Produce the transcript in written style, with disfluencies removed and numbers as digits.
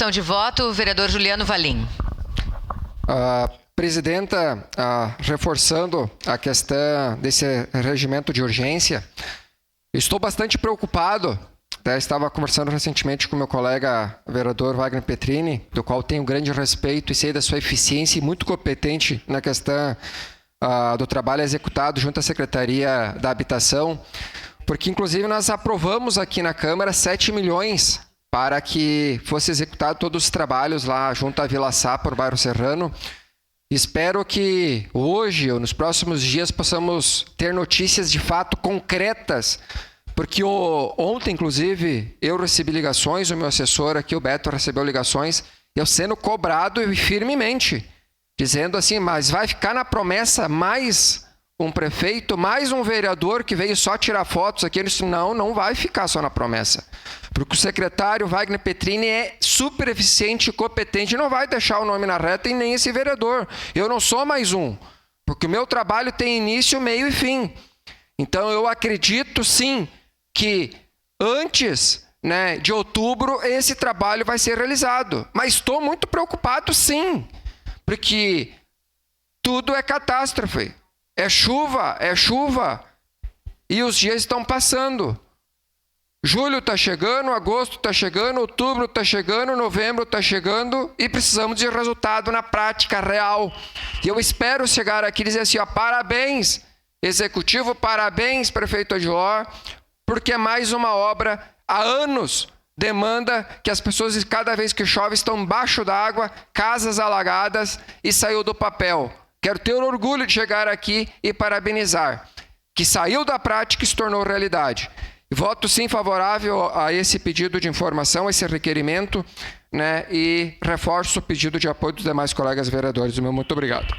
explicação de voto, o vereador Juliano Valim. Presidenta, reforçando a questão desse regimento de urgência, estou bastante preocupado. Estava conversando recentemente com meu colega vereador Wagner Petrini, do qual tenho grande respeito e sei da sua eficiência e muito competente na questão do trabalho executado junto à Secretaria da Habitação, porque inclusive nós aprovamos aqui na Câmara 7 milhões para que fosse executado todos os trabalhos lá junto à Vila Sá, por bairro Serrano. Espero que hoje ou nos próximos dias possamos ter notícias de fato concretas, porque ontem, inclusive, eu recebi ligações, o meu assessor aqui, o Beto, recebeu ligações, eu sendo cobrado e firmemente, dizendo assim, mas vai ficar na promessa mais um prefeito, mais um vereador que veio só tirar fotos aqui? Eu disse, não vai ficar só na promessa. Porque o secretário Wagner Petrini é super eficiente e competente, não vai deixar o nome na reta e nem esse vereador. Eu não sou mais um, porque o meu trabalho tem início, meio e fim. Então eu acredito sim que antes de outubro esse trabalho vai ser realizado. Mas estou muito preocupado sim, porque tudo é catástrofe. É chuva e os dias estão passando. Julho está chegando, agosto está chegando, outubro está chegando, novembro está chegando e precisamos de resultado na prática real. E eu espero chegar aqui e dizer assim, parabéns, executivo, parabéns, prefeito Odiló, porque é mais uma obra há anos demanda que as pessoas, cada vez que chove, estão embaixo d'água, casas alagadas e saiu do papel. Quero ter o orgulho de chegar aqui e parabenizar, que saiu da prática e se tornou realidade. Voto sim favorável a esse pedido de informação, esse requerimento, e reforço o pedido de apoio dos demais colegas vereadores. Muito obrigado.